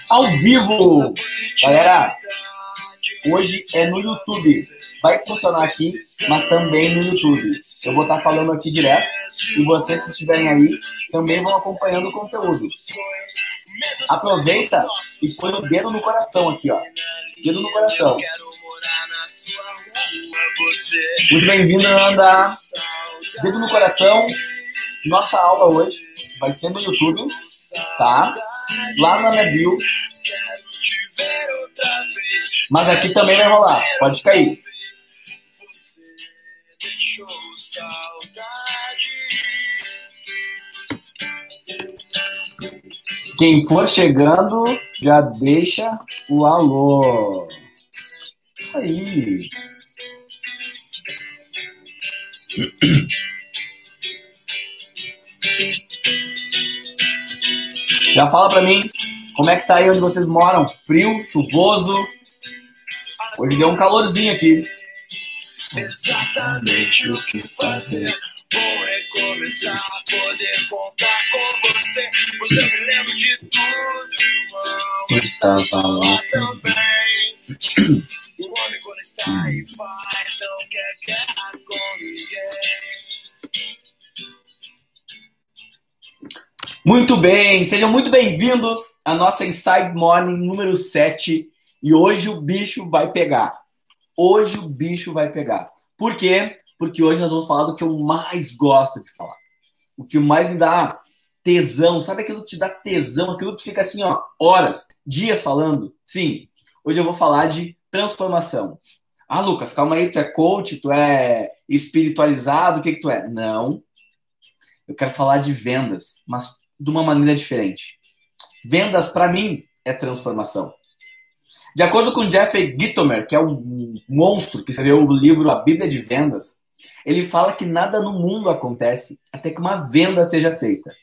Ao vivo! Galera, hoje é no YouTube. Vai funcionar aqui, mas também no YouTube. Eu vou estar falando aqui direto e vocês que estiverem aí também vão acompanhando o conteúdo. Aproveita e põe o dedo no coração aqui, ó. Dedo no coração. Muito bem-vindo, Nanda. Dedo no coração. Nossa aula hoje vai ser no YouTube, tá? Lá na minha bio. Mas aqui também vai rolar. Pode cair. Quem for chegando, já deixa o alô. Aí. Já fala pra mim como é que tá aí onde vocês moram. Frio, chuvoso. Hoje deu um calorzinho aqui. Exatamente o que fazer. Vou recomeçar a poder contar com você. Pois eu me lembro de tudo, irmão. Eu estava lá também. O homem quando está em paz não quer guerra com ninguém. Muito bem, sejam muito bem-vindos à nossa Inside Morning número 7. E hoje o bicho vai pegar. Hoje o bicho vai pegar. Por quê? Porque hoje nós vamos falar do que eu mais gosto de falar. O que mais me dá tesão. Sabe aquilo que te dá tesão? Aquilo que fica assim, ó, horas, dias falando? Sim, hoje eu vou falar de transformação. Ah, Lucas, calma aí, tu é coach, tu é espiritualizado, o que tu é? Não. Eu quero falar de vendas, mas de uma maneira diferente. Vendas, para mim, é transformação. De acordo com Jeffrey Gitomer, que é um monstro que escreveu o livro A Bíblia de Vendas, ele fala que nada no mundo acontece até que uma venda seja feita.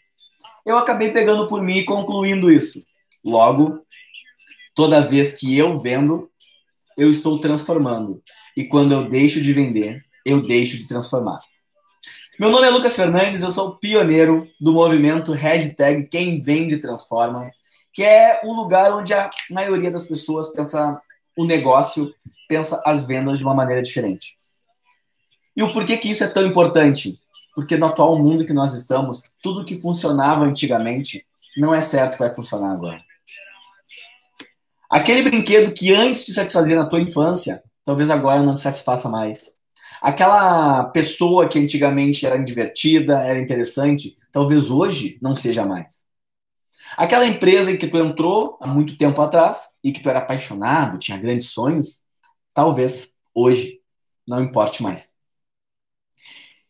Eu acabei pegando por mim e concluindo isso. Logo, toda vez que eu vendo, eu estou transformando. E quando eu deixo de vender, eu deixo de transformar. Meu nome é Lucas Fernandes, eu sou pioneiro do movimento hashtag Quem Vende Transforma, que é um lugar onde a maioria das pessoas pensa o negócio, pensa as vendas de uma maneira diferente. E o porquê que isso é tão importante? Porque no atual mundo que nós estamos, tudo que funcionava antigamente não é certo que vai funcionar agora. Aquele brinquedo que antes te satisfazia na tua infância, talvez agora não te satisfaça mais. Aquela pessoa que antigamente era divertida, era interessante, talvez hoje não seja mais. Aquela empresa em que tu entrou há muito tempo atrás e que tu era apaixonado, tinha grandes sonhos, talvez hoje não importe mais.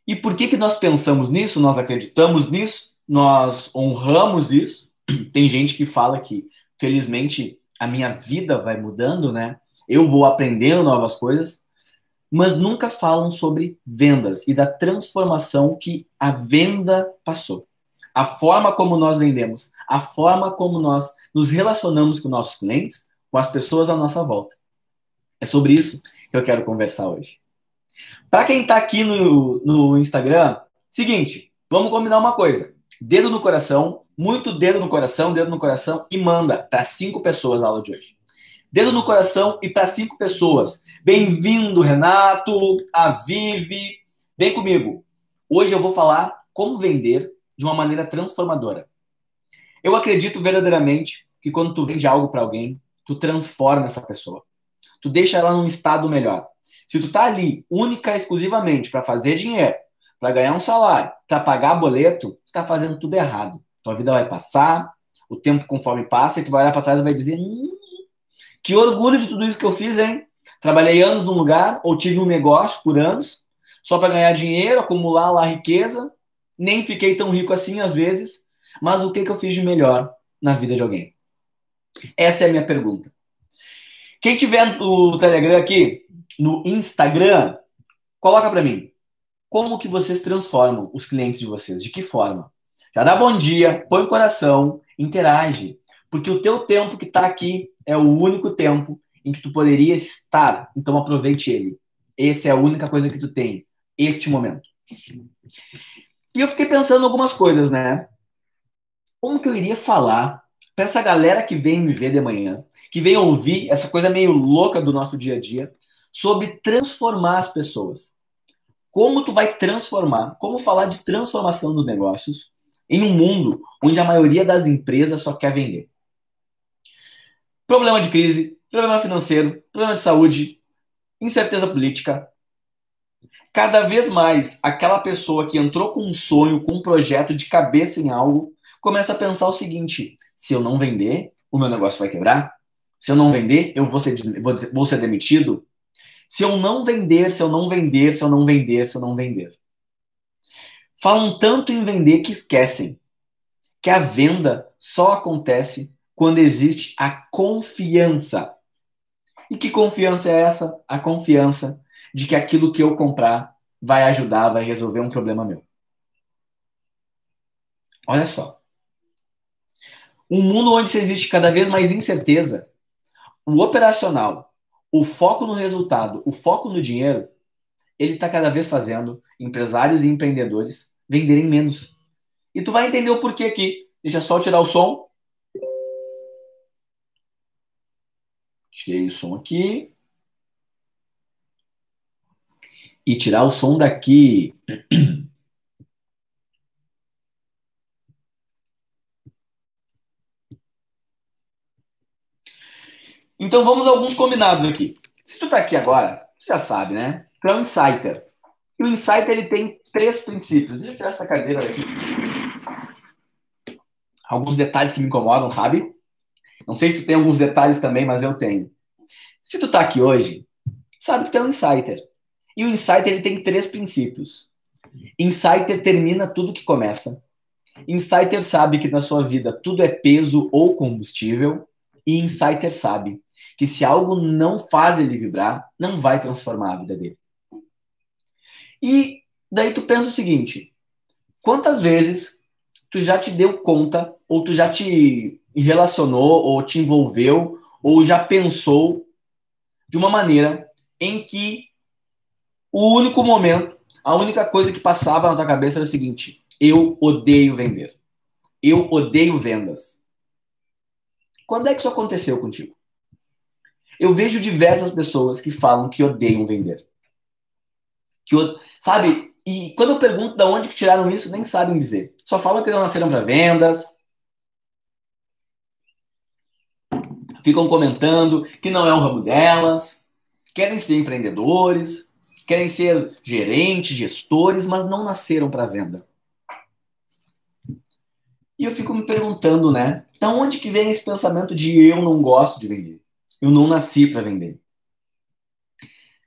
E por que nós pensamos nisso, nós acreditamos nisso, nós honramos isso? Tem gente que fala que, felizmente, a minha vida vai mudando, né? Eu vou aprendendo novas coisas, mas nunca falam sobre vendas e da transformação que a venda passou. A forma como nós vendemos, a forma como nós nos relacionamos com nossos clientes, com as pessoas à nossa volta. É sobre isso que eu quero conversar hoje. Para quem está aqui no Instagram, seguinte, vamos combinar uma coisa. Dedo no coração, muito dedo no coração e manda para 5 pessoas a aula de hoje. Dedo no coração e para 5 pessoas. Bem-vindo, Renato, a Vivi. Vem comigo. Hoje eu vou falar como vender de uma maneira transformadora. Eu acredito verdadeiramente que quando tu vende algo para alguém, tu transforma essa pessoa. Tu deixa ela num estado melhor. Se tu tá ali única e exclusivamente para fazer dinheiro, para ganhar um salário, para pagar boleto, tu tá fazendo tudo errado. Tua vida vai passar, o tempo conforme passa, e tu vai olhar para trás e vai dizer: que orgulho de tudo isso que eu fiz, hein? Trabalhei anos num lugar, ou tive um negócio por anos, só para ganhar dinheiro, acumular lá riqueza, nem fiquei tão rico assim às vezes, mas o que eu fiz de melhor na vida de alguém? Essa é a minha pergunta. Quem tiver no Telegram aqui, no Instagram, coloca para mim. Como que vocês transformam os clientes de vocês? De que forma? Já dá bom dia, põe o coração, interage. Porque o teu tempo que está aqui é o único tempo em que tu poderia estar. Então aproveite ele. Essa é a única coisa que tu tem. Este momento. E eu fiquei pensando em algumas coisas, né? Como que eu iria falar para essa galera que vem me ver de manhã, que vem ouvir essa coisa meio louca do nosso dia a dia, sobre transformar as pessoas? Como tu vai transformar, como falar de transformação dos negócios em um mundo onde a maioria das empresas só quer vender? Problema de crise, problema financeiro, problema de saúde, incerteza política. Cada vez mais, aquela pessoa que entrou com um sonho, com um projeto de cabeça em algo, começa a pensar o seguinte: se eu não vender, o meu negócio vai quebrar? Se eu não vender, eu vou ser demitido? Se eu não vender, se eu não vender, se eu não vender, se eu não vender. Falam tanto em vender que esquecem que a venda só acontece quando existe a confiança. E que confiança é essa? A confiança de que aquilo que eu comprar vai ajudar, vai resolver um problema meu. Olha só. Um mundo onde se existe cada vez mais incerteza, o operacional, o foco no resultado, o foco no dinheiro, ele está cada vez fazendo empresários e empreendedores venderem menos. E tu vai entender o porquê aqui. Deixa só eu tirar o som. Tirei o som aqui. E tirar o som daqui. Então vamos a alguns combinados aqui. Se tu tá aqui agora, tu já sabe, né? Tu é um insider. E o insider, ele tem 3 princípios. Deixa eu tirar essa cadeira daqui. Alguns detalhes que me incomodam, sabe? Não sei se tu tem alguns detalhes também, mas eu tenho. Se tu tá aqui hoje, sabe que tu é um insider. E o insider, ele tem 3 princípios. Insider termina tudo que começa. Insider sabe que na sua vida tudo é peso ou combustível. E Insider sabe que se algo não faz ele vibrar, não vai transformar a vida dele. E daí tu pensa o seguinte: quantas vezes tu já te deu conta, ou tu já te relacionou, ou te envolveu, ou já pensou de uma maneira em que o único momento, a única coisa que passava na tua cabeça era o seguinte: eu odeio vender. Eu odeio vendas. Quando é que isso aconteceu contigo? Eu vejo diversas pessoas que falam que odeiam vender. Sabe? E quando eu pergunto de onde que tiraram isso, nem sabem dizer. Só falam que não nasceram para vendas. Ficam comentando que não é o ramo delas. Querem ser empreendedores. Querem ser gerentes, gestores, mas não nasceram para venda. E eu fico me perguntando, né? Da onde que vem esse pensamento de eu não gosto de vender? Eu não nasci para vender.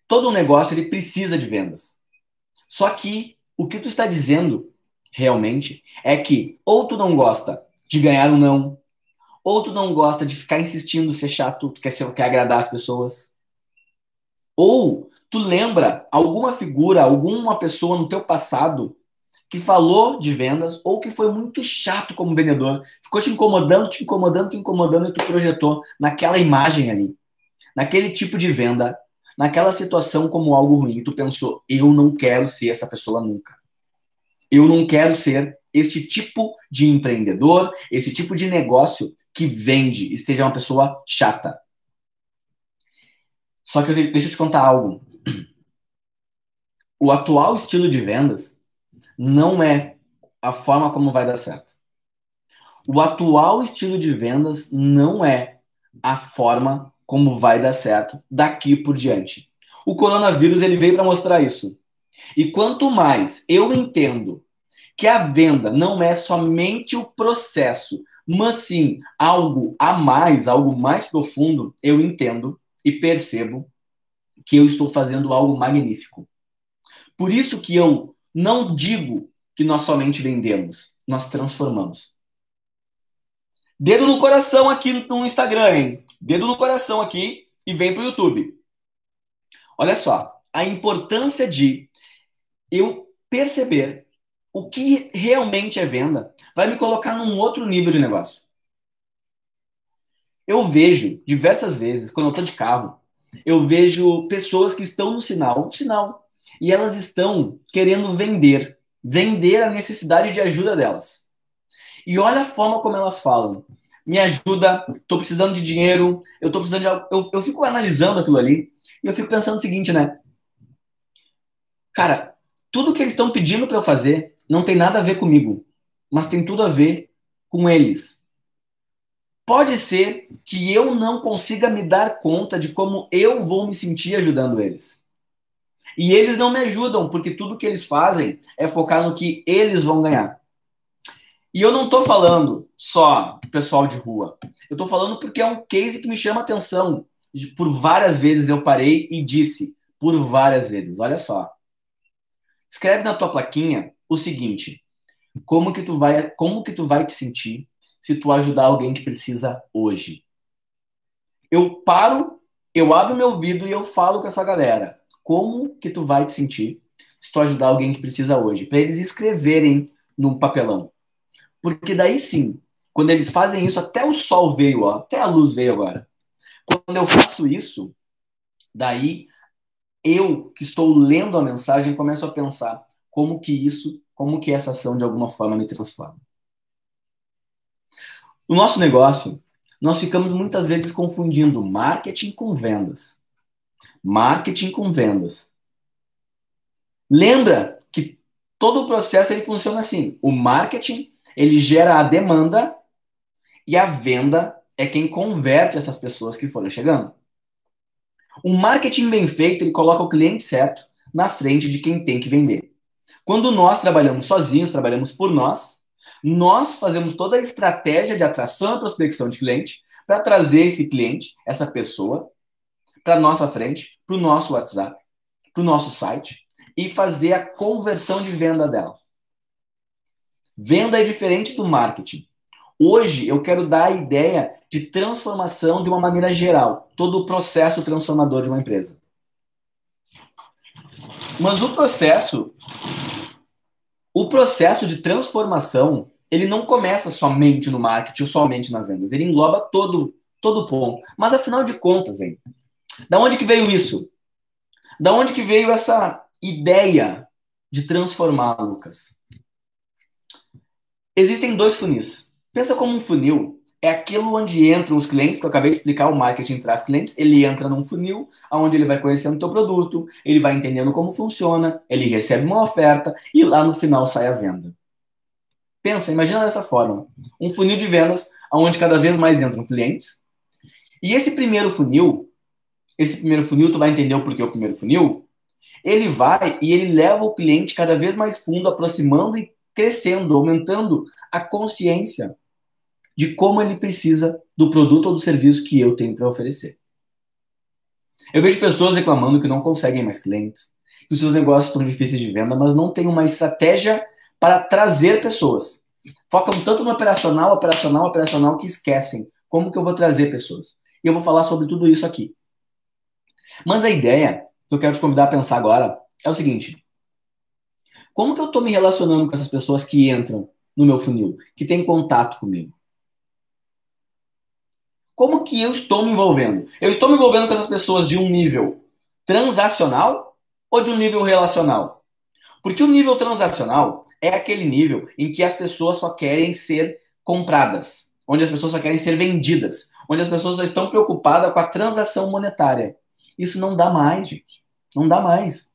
Todo negócio, ele precisa de vendas. Só que o que tu está dizendo realmente é que ou tu não gosta de ganhar um não, ou tu não gosta de ficar insistindo ser chato, tu quer agradar as pessoas, ou tu lembra alguma figura, alguma pessoa no teu passado que falou de vendas ou que foi muito chato como vendedor, ficou te incomodando, te incomodando, te incomodando e tu projetou naquela imagem ali, naquele tipo de venda, naquela situação como algo ruim. E tu pensou: eu não quero ser essa pessoa nunca. Eu não quero ser este tipo de empreendedor, esse tipo de negócio que vende e seja uma pessoa chata. Só que deixa eu te contar algo. O atual estilo de vendas não é a forma como vai dar certo. O atual estilo de vendas não é a forma como vai dar certo daqui por diante. O coronavírus, ele veio para mostrar isso. E quanto mais eu entendo que a venda não é somente o processo, mas sim algo a mais, algo mais profundo, eu entendo e percebo que eu estou fazendo algo magnífico. Por isso que eu não digo que nós somente vendemos, nós transformamos. Dedo no coração aqui no Instagram, hein? Dedo no coração aqui e vem pro YouTube. Olha só, a importância de eu perceber o que realmente é venda vai me colocar num outro nível de negócio. Eu vejo diversas vezes, quando eu estou de carro, eu vejo pessoas que estão no sinal, e elas estão querendo vender. Vender a necessidade de ajuda delas. E olha a forma como elas falam. Me ajuda, estou precisando de dinheiro, eu estou precisando de algo. Eu fico analisando aquilo ali e eu fico pensando o seguinte, né? Cara, tudo que eles estão pedindo para eu fazer não tem nada a ver comigo, mas tem tudo a ver com eles. Pode ser que eu não consiga me dar conta de como eu vou me sentir ajudando eles. E eles não me ajudam, porque tudo que eles fazem é focar no que eles vão ganhar. E eu não estou falando só do pessoal de rua. Eu estou falando porque é um case que me chama atenção. Por várias vezes eu parei e disse, por várias vezes, olha só. Escreve na tua plaquinha o seguinte: como que tu vai te sentir se tu ajudar alguém que precisa hoje? Eu paro, eu abro meu vidro e eu falo com essa galera. Como que tu vai te sentir se tu ajudar alguém que precisa hoje? Para eles escreverem num papelão. Porque daí sim, quando eles fazem isso, até o sol veio, ó, até a luz veio agora. Quando eu faço isso, daí eu que estou lendo a mensagem começo a pensar como que essa ação de alguma forma me transforma. No nosso negócio, nós ficamos muitas vezes confundindo marketing com vendas. Marketing com vendas. Lembra que todo o processo ele funciona assim. O marketing, ele gera a demanda e a venda é quem converte essas pessoas que foram chegando. Um marketing bem feito, ele coloca o cliente certo na frente de quem tem que vender. Quando nós trabalhamos sozinhos, trabalhamos por nós fazemos toda a estratégia de atração e prospecção de cliente para trazer esse cliente, essa pessoa, para nossa frente, para o nosso WhatsApp, para o nosso site e fazer a conversão de venda dela. Venda é diferente do marketing. Hoje eu quero dar a ideia de transformação de uma maneira geral, todo o processo transformador de uma empresa. Mas o processo de transformação, ele não começa somente no marketing ou somente nas vendas, ele engloba todo o ponto. Mas afinal de contas, hein, da onde que veio isso? Da onde que veio essa ideia de transformar, Lucas? Existem dois funis. Pensa como um funil. É aquilo onde entram os clientes, que eu acabei de explicar, o marketing traz clientes, ele entra num funil, onde ele vai conhecendo o teu produto, ele vai entendendo como funciona, ele recebe uma oferta e lá no final sai a venda. Pensa, imagina dessa forma. Um funil de vendas, onde cada vez mais entram clientes. E esse primeiro funil, tu vai entender o porquê o primeiro funil, ele vai e ele leva o cliente cada vez mais fundo, aproximando e crescendo, aumentando a consciência de como ele precisa do produto ou do serviço que eu tenho para oferecer. Eu vejo pessoas reclamando que não conseguem mais clientes, que os seus negócios estão difíceis de venda, mas não tem uma estratégia para trazer pessoas. Focam tanto no operacional, que esquecem como que eu vou trazer pessoas. E eu vou falar sobre tudo isso aqui. Mas a ideia que eu quero te convidar a pensar agora é o seguinte: como que eu estou me relacionando com essas pessoas que entram no meu funil, que têm contato comigo? Como que eu estou me envolvendo? Eu estou me envolvendo com essas pessoas de um nível transacional ou de um nível relacional? Porque o nível transacional é aquele nível em que as pessoas só querem ser compradas, onde as pessoas só querem ser vendidas, onde as pessoas só estão preocupadas com a transação monetária. Isso não dá mais, gente. Não dá mais.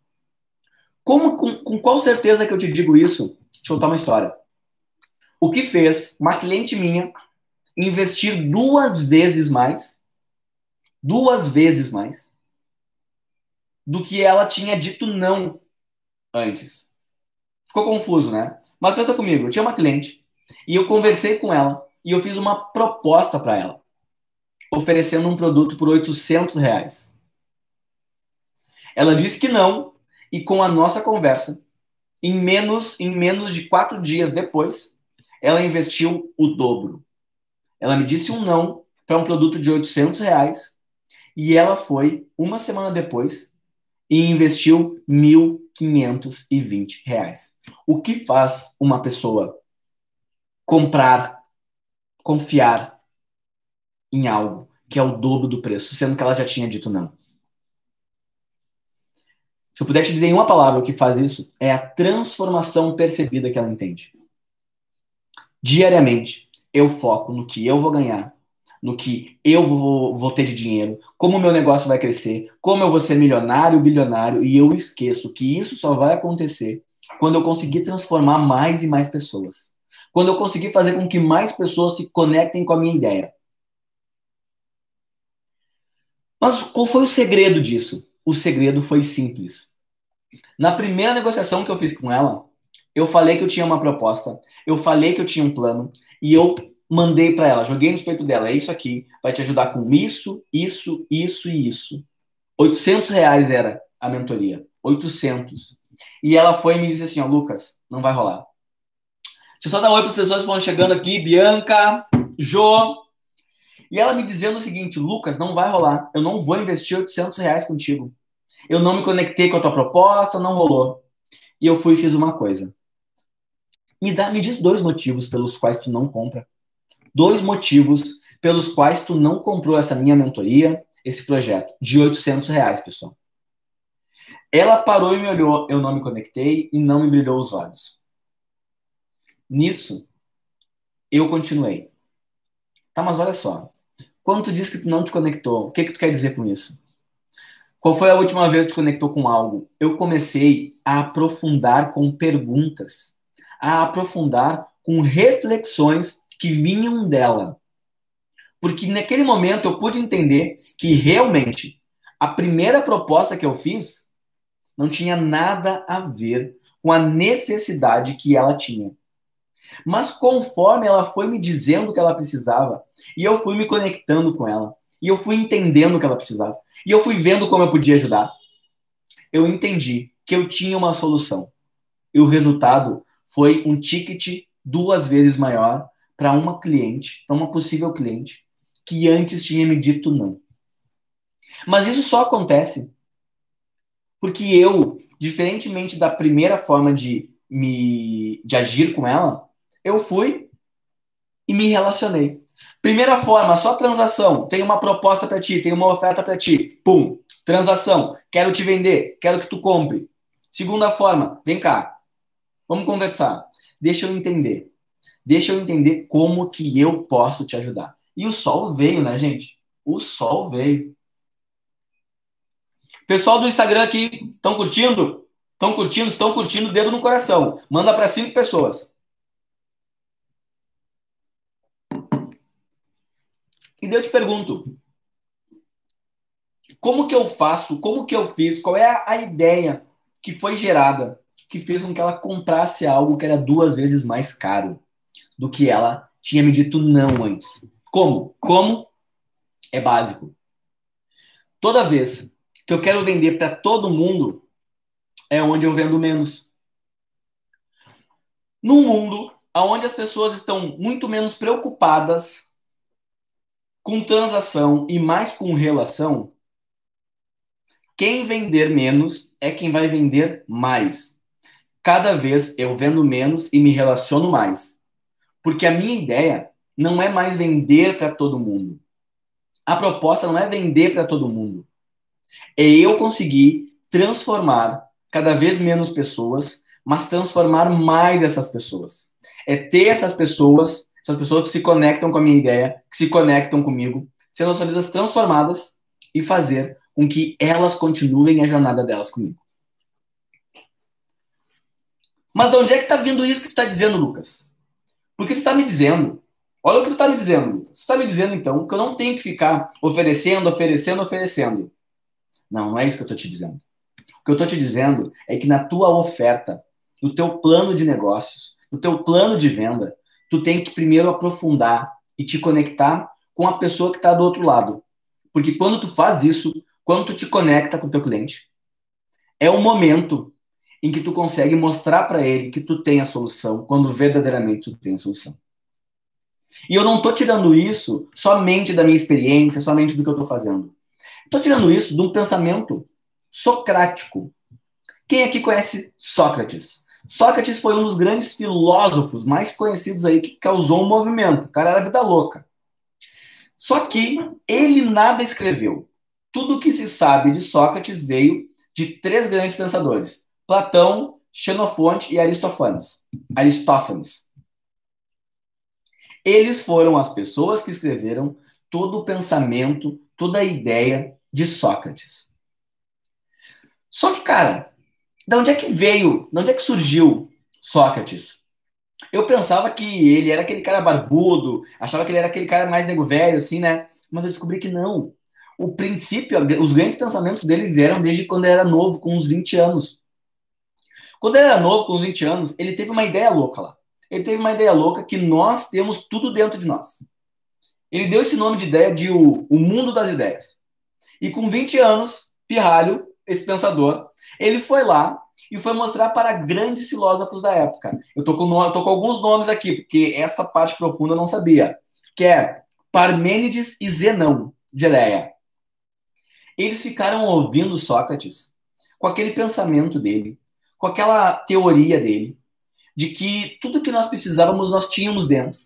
Com qual certeza que eu te digo isso? Deixa eu contar uma história. O que fez uma cliente minha investir duas vezes mais do que ela tinha dito não antes. Ficou confuso, né? Mas pensa comigo, eu tinha uma cliente e eu conversei com ela e eu fiz uma proposta para ela, oferecendo um produto por R$ 800. Ela disse que não e com a nossa conversa, em menos de 4 dias depois, ela investiu o dobro. Ela me disse um não para um produto de R$ 800 e ela foi, uma semana depois, e investiu R$ 1.520. O que faz uma pessoa comprar, confiar em algo que é o dobro do preço, sendo que ela já tinha dito não? Se eu pudesse dizer em uma palavra o que faz isso, é a transformação percebida que ela entende. Diariamente, eu foco no que eu vou ganhar, no que eu vou ter de dinheiro, como o meu negócio vai crescer, como eu vou ser milionário, bilionário, e eu esqueço que isso só vai acontecer quando eu conseguir transformar mais e mais pessoas. Quando eu conseguir fazer com que mais pessoas se conectem com a minha ideia. Mas qual foi o segredo disso? O segredo foi simples. Na primeira negociação que eu fiz com ela, eu falei que eu tinha uma proposta, eu falei que eu tinha um plano, e eu mandei para ela, joguei no peito dela, é isso aqui, vai te ajudar com isso, isso, isso e isso. R$ 800 era a mentoria, 800. E ela foi e me disse assim, ó, Lucas, não vai rolar. Deixa eu só dar oi para as pessoas que foram chegando aqui, Bianca, Jô. E ela me dizendo o seguinte, Lucas, não vai rolar, eu não vou investir R$ 800 contigo. Eu não me conectei com a tua proposta, não rolou. E eu fui e fiz uma coisa. Me diz 2 motivos pelos quais tu não compra. 2 motivos pelos quais tu não comprou essa minha mentoria, esse projeto, de R$ 800, pessoal. Ela parou e me olhou, eu não me conectei e não me brilhou os olhos. Nisso, eu continuei. Tá, mas olha só. Quando tu diz que tu não te conectou, o que tu quer dizer com isso? Qual foi a última vez que tu conectou com algo? Eu comecei a aprofundar com perguntas, a aprofundar com reflexões que vinham dela. Porque naquele momento eu pude entender que realmente a primeira proposta que eu fiz não tinha nada a ver com a necessidade que ela tinha. Mas conforme ela foi me dizendo o que ela precisava, e eu fui me conectando com ela, e eu fui entendendo o que ela precisava, e eu fui vendo como eu podia ajudar, eu entendi que eu tinha uma solução. E o resultado foi um ticket 2 vezes maior para uma cliente, para uma possível cliente, que antes tinha me dito não. Mas isso só acontece porque eu, diferentemente da primeira forma de agir com ela, eu fui e me relacionei. Primeira forma, só transação. Tem uma proposta para ti, tem uma oferta para ti. Pum, transação. Quero te vender, quero que tu compre. Segunda forma, vem cá. Vamos conversar. Deixa eu entender. Deixa eu entender como que eu posso te ajudar. E o sol veio, né, gente? O sol veio. Pessoal do Instagram aqui, estão curtindo? Estão curtindo? Estão curtindo? Dedo no coração. Manda para 5 pessoas. E daí eu te pergunto, como que eu faço, como que eu fiz, qual é a ideia que foi gerada, que fez com que ela comprasse algo que era 2 vezes mais caro do que ela tinha me dito não antes? Como? Como? É básico. Toda vez que eu quero vender para todo mundo, é onde eu vendo menos. Num mundo onde as pessoas estão muito menos preocupadas com transação e mais com relação, quem vender menos é quem vai vender mais. Cada vez eu vendo menos e me relaciono mais. Porque a minha ideia não é mais vender para todo mundo. A proposta não é vender para todo mundo. É eu conseguir transformar cada vez menos pessoas, mas transformar mais essas pessoas. É ter essas pessoas que se conectam com a minha ideia, que se conectam comigo, sendo as suas vidas transformadas e fazer com que elas continuem a jornada delas comigo. Mas de onde é que está vindo isso que tu está dizendo, Lucas? Porque tu está me dizendo, olha o que tu está me dizendo, Lucas. Tu está me dizendo, então, que eu não tenho que ficar oferecendo. Não, não é isso que eu estou te dizendo. O que eu estou te dizendo é que na tua oferta, no teu plano de negócios, no teu plano de venda, tu tem que primeiro aprofundar e te conectar com a pessoa que está do outro lado. Porque quando tu faz isso, quando tu te conecta com o teu cliente, é o momento em que tu consegue mostrar para ele que tu tem a solução, quando verdadeiramente tu tem a solução. E eu não estou tirando isso somente da minha experiência, somente do que eu estou fazendo. Estou tirando isso de um pensamento socrático. Quem aqui conhece Sócrates? Sócrates foi um dos grandes filósofos mais conhecidos aí que causou um movimento. O cara era vida louca. Só que ele nada escreveu. Tudo que se sabe de Sócrates veio de 3 grandes pensadores: Platão, Xenofonte e Aristófanes. Eles foram as pessoas que escreveram todo o pensamento, toda a ideia de Sócrates. Só que, cara, de onde é que surgiu Sócrates? Eu pensava que ele era aquele cara barbudo, achava que ele era aquele cara mais nego velho, assim, né? Mas eu descobri que não. O princípio, os grandes pensamentos dele vieram desde quando ele era novo, com uns 20 anos. Quando ele era novo, com uns 20 anos, ele teve uma ideia louca lá. Ele teve uma ideia louca que nós temos tudo dentro de nós. Ele deu esse nome de ideia de o mundo das ideias. E com 20 anos, pirralho, esse pensador, ele foi lá e foi mostrar para grandes filósofos da época. Eu tô com alguns nomes aqui, porque essa parte profunda eu não sabia. Que é Parmênides e Zenão, de Eleia. Eles ficaram ouvindo Sócrates com aquele pensamento dele, com aquela teoria dele, de que tudo que nós precisávamos nós tínhamos dentro.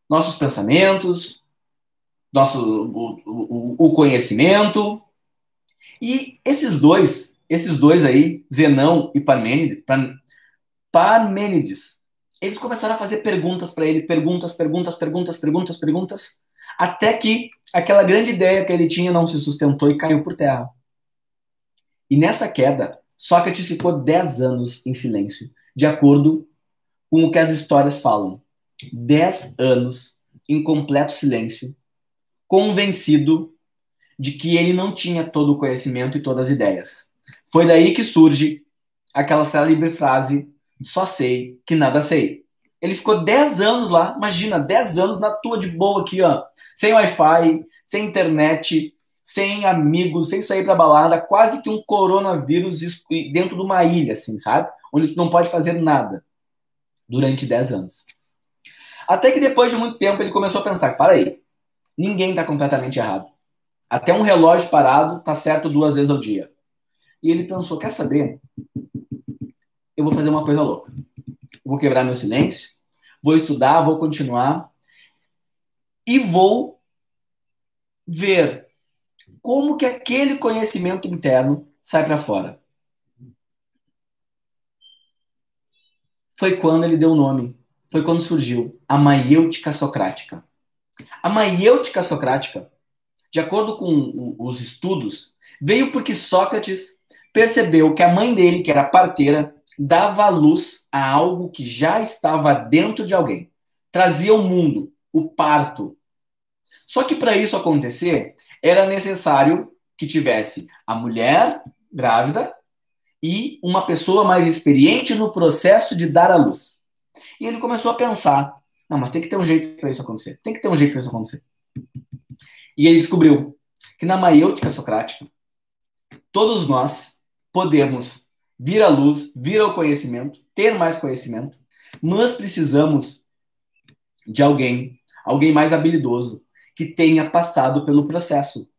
Nossos pensamentos, o conhecimento. E esses dois aí, Zenão e Parmênides, eles começaram a fazer perguntas para ele, perguntas, até que aquela grande ideia que ele tinha não se sustentou e caiu por terra. E nessa queda, Sócrates ficou 10 anos em silêncio, de acordo com o que as histórias falam. 10 anos em completo silêncio, convencido de que ele não tinha todo o conhecimento e todas as ideias. Foi daí que surge aquela célebre frase: só sei que nada sei. Ele ficou 10 anos lá, imagina, 10 anos na tua de boa aqui, ó, sem Wi-Fi, sem internet, sem amigos, sem sair pra balada, quase que um coronavírus dentro de uma ilha, assim, sabe? Onde tu não pode fazer nada durante 10 anos. Até que depois de muito tempo ele começou a pensar: para aí, ninguém tá completamente errado. Até um relógio parado tá certo 2 vezes ao dia. E ele pensou: quer saber? Eu vou fazer uma coisa louca. Vou quebrar meu silêncio, vou estudar, vou continuar e vou ver como que aquele conhecimento interno sai para fora. Foi quando ele deu o nome, foi quando surgiu a maiêutica socrática. A maiêutica socrática, de acordo com os estudos, veio porque Sócrates percebeu que a mãe dele, que era parteira, dava luz a algo que já estava dentro de alguém. Trazia ao mundo, o parto. Só que para isso acontecer, era necessário que tivesse a mulher grávida e uma pessoa mais experiente no processo de dar à luz. E ele começou a pensar: não, mas tem que ter um jeito para isso acontecer. Tem que ter um jeito para isso acontecer. E ele descobriu que na maiêutica socrática, todos nós podemos vir à luz, vir ao conhecimento, ter mais conhecimento, mas precisamos de alguém mais habilidoso, que tenha passado pelo processo.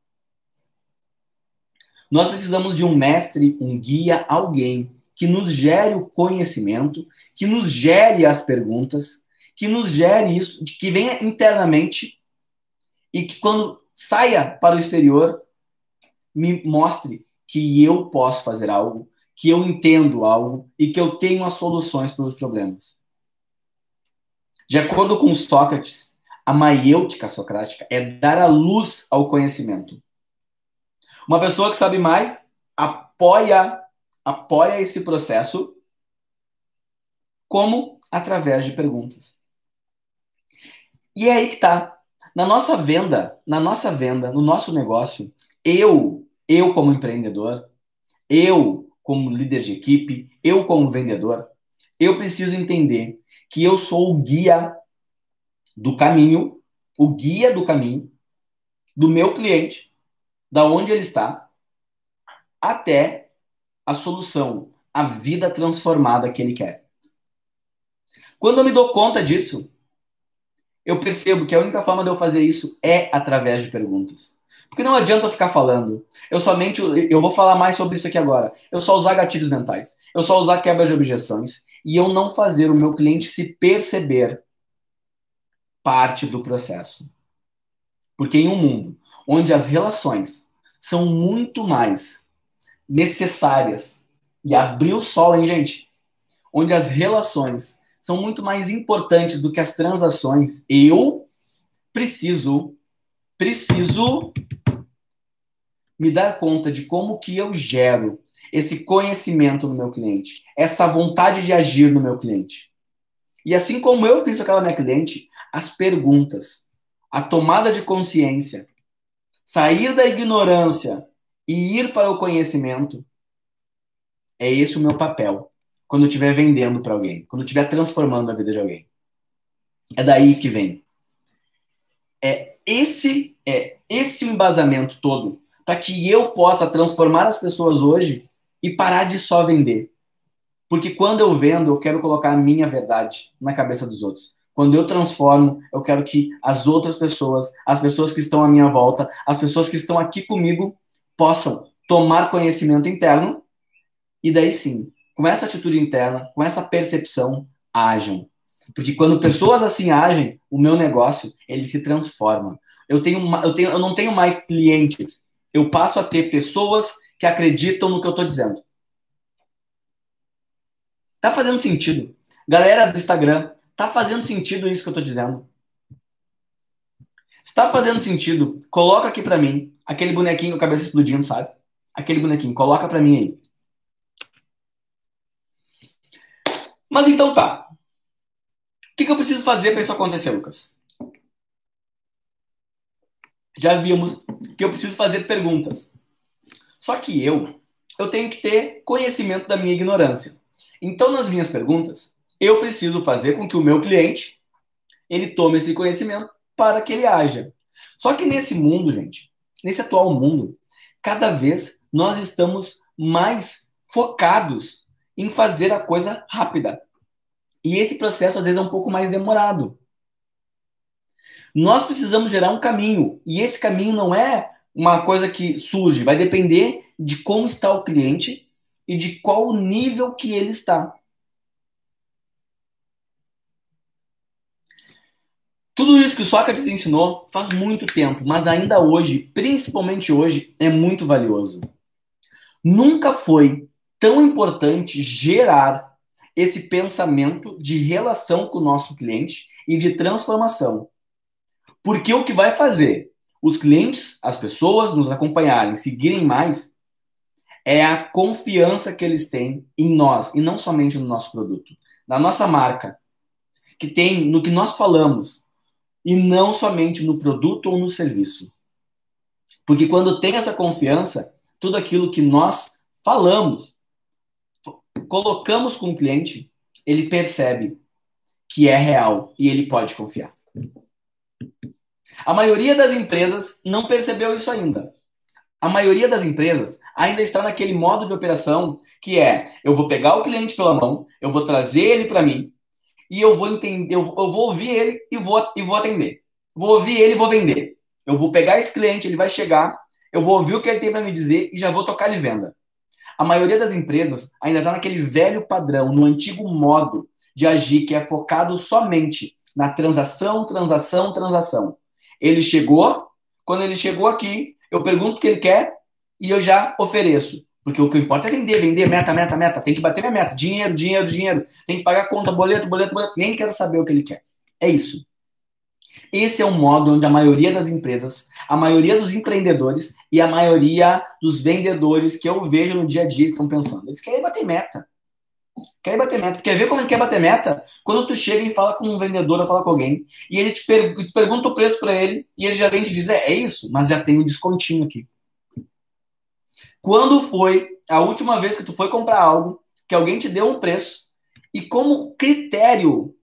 Nós precisamos de um mestre, um guia, alguém que nos gere o conhecimento, que nos gere as perguntas, que nos gere isso, que venha internamente e que quando saia para o exterior me mostre que eu posso fazer algo, que eu entendo algo e que eu tenho as soluções para os problemas. De acordo com Sócrates, a maiêutica socrática é dar a luz ao conhecimento. Uma pessoa que sabe mais apoia esse processo como através de perguntas. E é aí que tá. Na nossa venda, no nosso negócio, eu como empreendedor, eu como líder de equipe, eu como vendedor, eu preciso entender que eu sou o guia do caminho, do meu cliente, da onde ele está, até a solução, a vida transformada que ele quer. Quando eu me dou conta disso, eu percebo que a única forma de eu fazer isso é através de perguntas. Porque não adianta eu ficar falando. Eu vou falar mais sobre isso aqui agora. Eu só usar gatilhos mentais. Eu só usar quebra de objeções. E eu não fazer o meu cliente se perceber parte do processo. Porque em um mundo onde as relações são muito mais necessárias. E abriu o sol, hein, gente? Onde as relações são muito mais importantes do que as transações. Eu preciso me dar conta de como que eu gero esse conhecimento no meu cliente, essa vontade de agir no meu cliente. E assim como eu fiz com aquela minha cliente, as perguntas, a tomada de consciência, sair da ignorância e ir para o conhecimento, é esse o meu papel quando eu estiver vendendo para alguém, quando eu estiver transformando a vida de alguém. É daí que vem. É esse o embasamento todo para que eu possa transformar as pessoas hoje e parar de só vender. Porque quando eu vendo, eu quero colocar a minha verdade na cabeça dos outros. Quando eu transformo, eu quero que as outras pessoas, as pessoas que estão à minha volta, as pessoas que estão aqui comigo, possam tomar conhecimento interno e daí sim, com essa atitude interna, com essa percepção, ajam. Porque quando pessoas assim agem, o meu negócio, ele se transforma. Eu não tenho mais clientes. Eu passo a ter pessoas que acreditam no que eu estou dizendo. Tá fazendo sentido? Galera do Instagram, tá fazendo sentido isso que eu tô dizendo? Se tá fazendo sentido, coloca aqui pra mim aquele bonequinho com a cabeça explodindo, sabe? Aquele bonequinho, coloca pra mim aí. Mas então tá. O que eu preciso fazer pra isso acontecer, Lucas? Já vimos que eu preciso fazer perguntas. Só que eu tenho que ter conhecimento da minha ignorância. Então, nas minhas perguntas, eu preciso fazer com que o meu cliente ele tome esse conhecimento para que ele haja. Só que nesse mundo, gente, nesse atual mundo, cada vez nós estamos mais focados em fazer a coisa rápida. E esse processo, às vezes, é um pouco mais demorado. Nós precisamos gerar um caminho. E esse caminho não é uma coisa que surge. Vai depender de como está o cliente e de qual nível que ele está. Tudo isso que o Sócrates ensinou faz muito tempo, mas ainda hoje, principalmente hoje, é muito valioso. Nunca foi tão importante gerar esse pensamento de relação com o nosso cliente e de transformação. Porque o que vai fazer os clientes, as pessoas nos acompanharem, seguirem mais, é a confiança que eles têm em nós, e não somente no nosso produto, na nossa marca, que tem no que nós falamos, e não somente no produto ou no serviço. Porque quando tem essa confiança, tudo aquilo que nós falamos, colocamos com o cliente, ele percebe que é real e ele pode confiar. A maioria das empresas não percebeu isso ainda. A maioria das empresas ainda está naquele modo de operação que é, eu vou pegar o cliente pela mão, eu vou trazer ele para mim e eu vou entender, eu vou ouvir ele e vou atender. Vou ouvir ele e vou vender. Eu vou pegar esse cliente, ele vai chegar, eu vou ouvir o que ele tem para me dizer e já vou tocar ele venda. A maioria das empresas ainda está naquele velho padrão, no antigo modo de agir que é focado somente na transação, transação, transação. Ele chegou, quando ele chegou aqui, eu pergunto o que ele quer e eu já ofereço. Porque o que importa é vender, vender, meta, meta, meta. Tem que bater minha meta. Dinheiro, dinheiro, dinheiro. Tem que pagar conta, boleto, boleto, boleto. Nem quero saber o que ele quer. É isso. Esse é o modo onde a maioria das empresas, a maioria dos empreendedores e a maioria dos vendedores que eu vejo no dia a dia estão pensando. Eles querem bater meta. Querem bater meta. Quer ver como ele quer bater meta? Quando tu chega e fala com um vendedor ou fala com alguém e ele te pergunta o preço para ele e ele já vem te dizer, é isso, mas já tem um descontinho aqui. Quando foi a última vez que tu foi comprar algo, que alguém te deu um preço e como critério,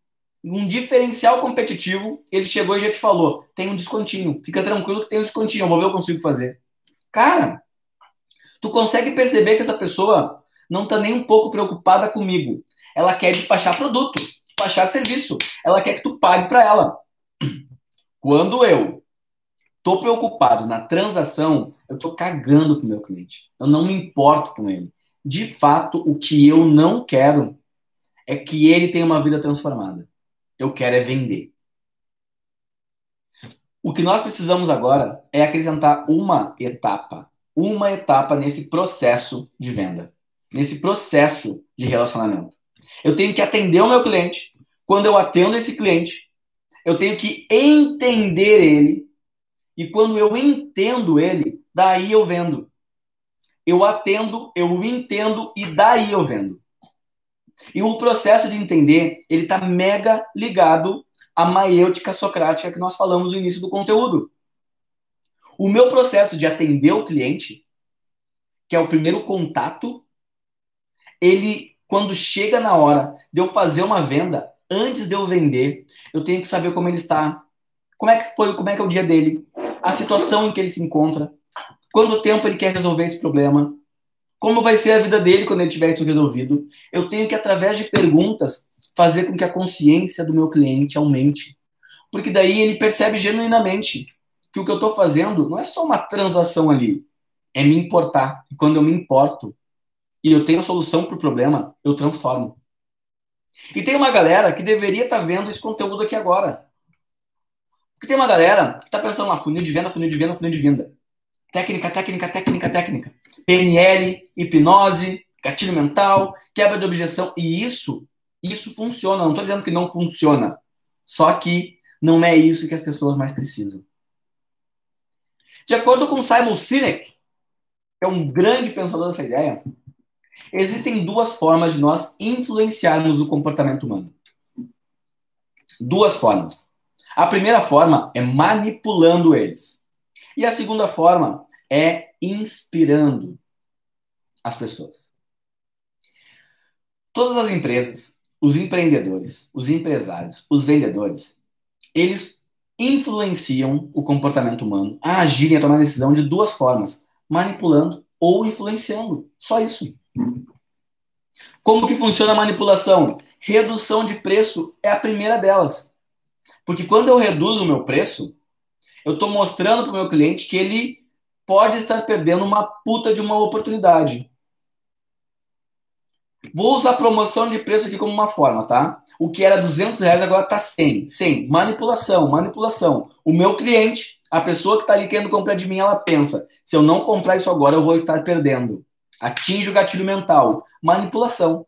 um diferencial competitivo, ele chegou e já te falou, tem um descontinho, fica tranquilo que tem um descontinho, eu vou ver o que eu consigo fazer. Cara, tu consegue perceber que essa pessoa não está nem um pouco preocupada comigo. Ela quer despachar produto, despachar serviço. Ela quer que tu pague para ela. Quando eu estou preocupado na transação, eu estou cagando pro meu cliente. Eu não me importo com ele. De fato, o que eu não quero é que ele tenha uma vida transformada. Eu quero é vender. O que nós precisamos agora é acrescentar uma etapa, uma etapa nesse processo de venda, nesse processo de relacionamento. Eu tenho que atender o meu cliente. Quando eu atendo esse cliente, eu tenho que entender ele. E quando eu entendo ele, daí eu vendo. Eu atendo, eu entendo e daí eu vendo. E o processo de entender, ele está mega ligado à maiêutica socrática que nós falamos no início do conteúdo. O meu processo de atender o cliente, que é o primeiro contato, ele, quando chega na hora de eu fazer uma venda, antes de eu vender, eu tenho que saber como ele está, como é que foi, como é que é o dia dele, a situação em que ele se encontra, quanto tempo ele quer resolver esse problema, como vai ser a vida dele quando ele tiver isso resolvido. Eu tenho que, através de perguntas, fazer com que a consciência do meu cliente aumente. Porque daí ele percebe genuinamente que o que eu estou fazendo não é só uma transação ali, é me importar. E quando eu me importo e eu tenho a solução para o problema, eu transformo. E tem uma galera que deveria estar vendo esse conteúdo aqui agora. Porque tem uma galera que está pensando lá, funil de venda, funil de venda, funil de venda. Técnica, técnica, técnica, técnica. PNL, hipnose, gatilho mental, quebra de objeção. E isso funciona. Não estou dizendo que não funciona. Só que não é isso que as pessoas mais precisam. De acordo com Simon Sinek, que é um grande pensador dessa ideia, existem duas formas de nós influenciarmos o comportamento humano. Duas formas. A primeira forma é manipulando eles. E a segunda forma é inspirando as pessoas. Todas as empresas, os empreendedores, os empresários, os vendedores, eles influenciam o comportamento humano a agirem, a tomar decisão de duas formas: manipulando ou influenciando. Só isso. Como que funciona a manipulação? Redução de preço é a primeira delas. Porque quando eu reduzo o meu preço, eu estou mostrando para o meu cliente que ele pode estar perdendo uma puta de uma oportunidade. Vou usar promoção de preço aqui como uma forma, tá? O que era R$200 agora está 100. 100. Manipulação, manipulação. O meu cliente, a pessoa que está ali querendo comprar de mim, ela pensa: se eu não comprar isso agora, eu vou estar perdendo. Atinge o gatilho mental. Manipulação.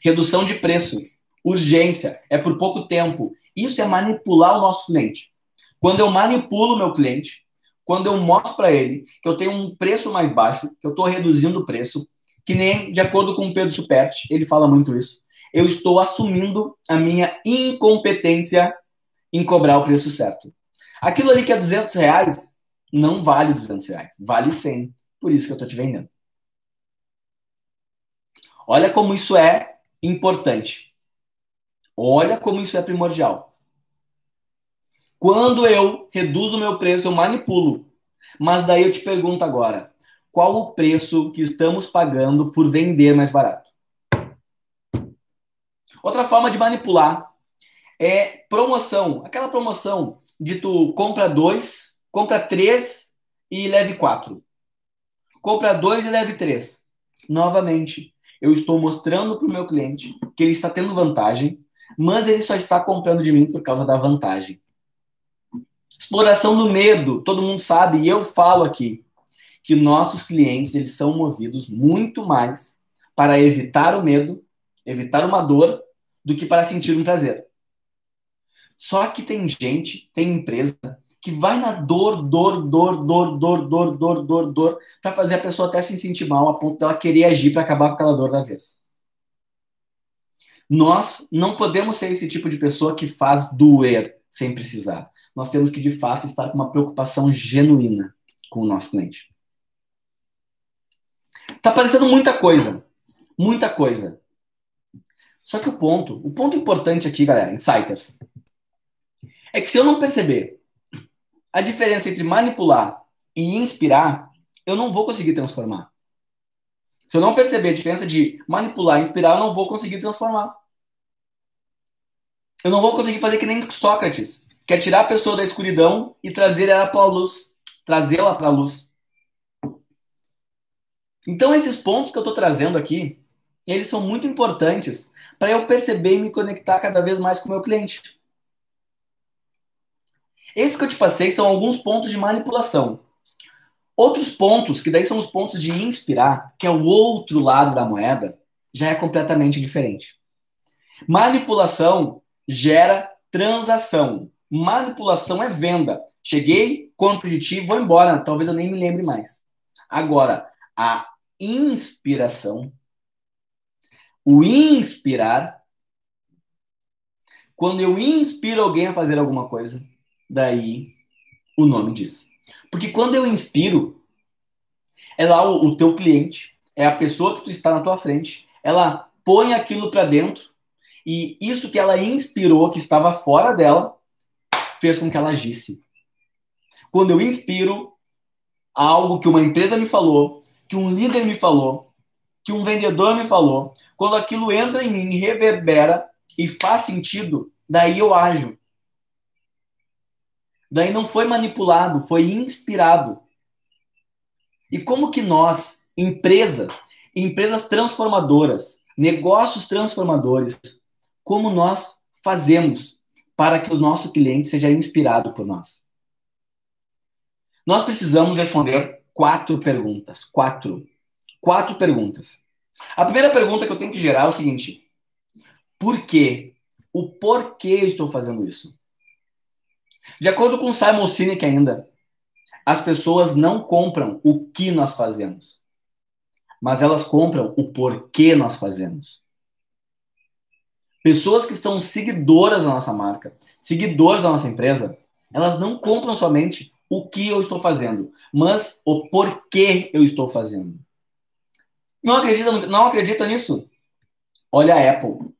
Redução de preço. Urgência. É por pouco tempo. Isso é manipular o nosso cliente. Quando eu manipulo o meu cliente, quando eu mostro para ele que eu tenho um preço mais baixo, que eu estou reduzindo o preço, que nem de acordo com o Pedro Superti, ele fala muito isso, eu estou assumindo a minha incompetência em cobrar o preço certo. Aquilo ali que é R$200 não vale R$200, vale 100. Por isso que eu estou te vendendo. Olha como isso é importante. Olha como isso é primordial. Quando eu reduzo o meu preço, eu manipulo. Mas daí eu te pergunto agora, qual o preço que estamos pagando por vender mais barato? Outra forma de manipular é promoção. Aquela promoção de tu compra 2, compra 3 e leve 4. Compra 2 e leve 3. Novamente, eu estou mostrando para o meu cliente que ele está tendo vantagem, mas ele só está comprando de mim por causa da vantagem. Exploração do medo. Todo mundo sabe, e eu falo aqui, que nossos clientes, eles são movidos muito mais para evitar o medo, evitar uma dor, do que para sentir um prazer. Só que tem gente, tem empresa, que vai na dor, para fazer a pessoa até se sentir mal, a ponto dela querer agir para acabar com aquela dor da vez. Nós não podemos ser esse tipo de pessoa que faz doer sem precisar. Nós temos que, de fato, estar com uma preocupação genuína com o nosso cliente. Tá aparecendo muita coisa. Muita coisa. Só que o ponto importante aqui, galera, insiders, é que se eu não perceber a diferença entre manipular e inspirar, eu não vou conseguir transformar. Se eu não perceber a diferença de manipular e inspirar, eu não vou conseguir transformar. Eu não vou conseguir fazer que nem Sócrates, que é tirar a pessoa da escuridão e trazer ela para a luz. Trazê-la para a luz. Então, esses pontos que eu estou trazendo aqui, eles são muito importantes para eu perceber e me conectar cada vez mais com o meu cliente. Esses que eu te passei são alguns pontos de manipulação. Outros pontos, que daí são os pontos de inspirar, que é o outro lado da moeda, já é completamente diferente. Manipulação gera transação. Manipulação é venda. Cheguei, compro de ti, vou embora. Talvez eu nem me lembre mais. Agora, a inspiração, o inspirar, quando eu inspiro alguém a fazer alguma coisa, daí o nome diz. Porque quando eu inspiro, é lá o teu cliente, é a pessoa que tu está na tua frente, ela põe aquilo para dentro e isso que ela inspirou, que estava fora dela, fez com que ela agisse. Quando eu inspiro algo que uma empresa me falou, que um líder me falou, que um vendedor me falou, quando aquilo entra em mim, reverbera e faz sentido, daí eu ajo. Daí não foi manipulado, foi inspirado. E como que nós, empresas transformadoras, negócios transformadores, como nós fazemos para que o nosso cliente seja inspirado por nós? Nós precisamos responder 4 perguntas. 4 perguntas. A primeira pergunta que eu tenho que gerar é o seguinte: por quê? O porquê eu estou fazendo isso? De acordo com Simon Sinek ainda, as pessoas não compram o que nós fazemos, mas elas compram o porquê nós fazemos. Pessoas que são seguidoras da nossa marca, seguidores da nossa empresa, elas não compram somente o que eu estou fazendo, mas o porquê eu estou fazendo. Não acredita nisso? Olha a Apple.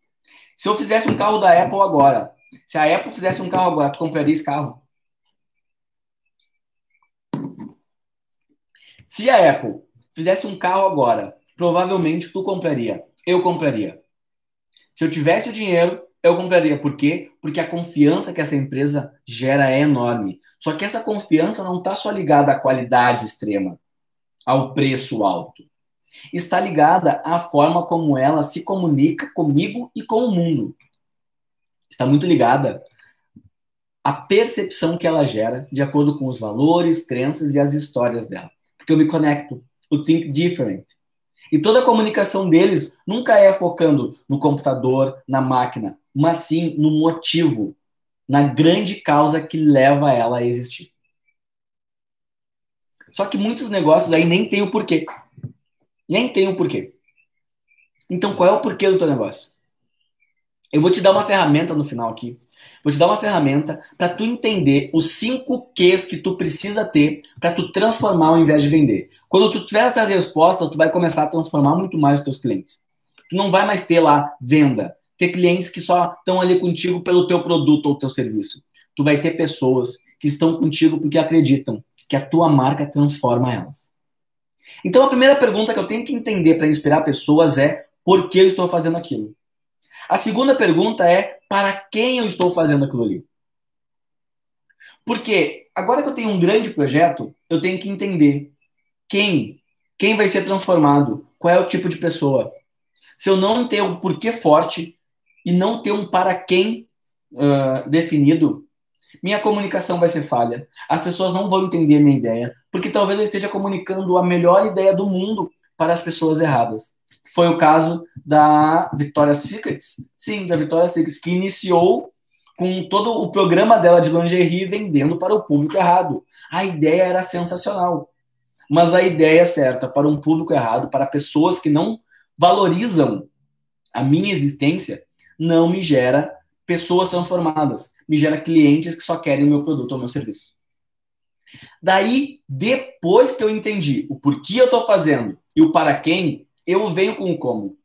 Se eu fizesse um carro da Apple agora, se a Apple fizesse um carro agora, tu compraria esse carro? Se a Apple fizesse um carro agora, provavelmente tu compraria. Eu compraria. Se eu tivesse o dinheiro, eu compraria. Por quê? Porque a confiança que essa empresa gera é enorme. Só que essa confiança não está só ligada à qualidade extrema, ao preço alto. Está ligada à forma como ela se comunica comigo e com o mundo. Está muito ligada à percepção que ela gera de acordo com os valores, crenças e as histórias dela. Porque eu me conecto, o think different. E toda a comunicação deles nunca é focando no computador, na máquina, mas sim no motivo, na grande causa que leva ela a existir. Só que muitos negócios aí nem tem o porquê. Nem tem o porquê. Então, qual é o porquê do teu negócio? Eu vou te dar uma ferramenta no final aqui. Vou te dar uma ferramenta para tu entender os 5 Qs que tu precisa ter para tu transformar ao invés de vender. Quando tu tiver essas respostas, tu vai começar a transformar muito mais os teus clientes. Tu não vai mais ter lá venda, ter clientes que só estão ali contigo pelo teu produto ou teu serviço. Tu vai ter pessoas que estão contigo porque acreditam que a tua marca transforma elas. Então a primeira pergunta que eu tenho que entender para inspirar pessoas é: por que eu estou fazendo aquilo? A segunda pergunta é: para quem eu estou fazendo aquilo ali? Porque agora que eu tenho um grande projeto, eu tenho que entender quem vai ser transformado, qual é o tipo de pessoa. Se eu não ter um porquê forte e não ter um para quem definido, minha comunicação vai ser falha. As pessoas não vão entender a minha ideia, porque talvez eu esteja comunicando a melhor ideia do mundo para as pessoas erradas. Foi o caso da Victoria's Secret. Sim, da Victoria's Secret, que iniciou com todo o programa dela de lingerie vendendo para o público errado. A ideia era sensacional, mas a ideia certa para um público errado, para pessoas que não valorizam a minha existência, não me gera pessoas transformadas, me gera clientes que só querem o meu produto ou o meu serviço. Daí, depois que eu entendi o porquê eu estou fazendo e o para quem, eu venho com o como.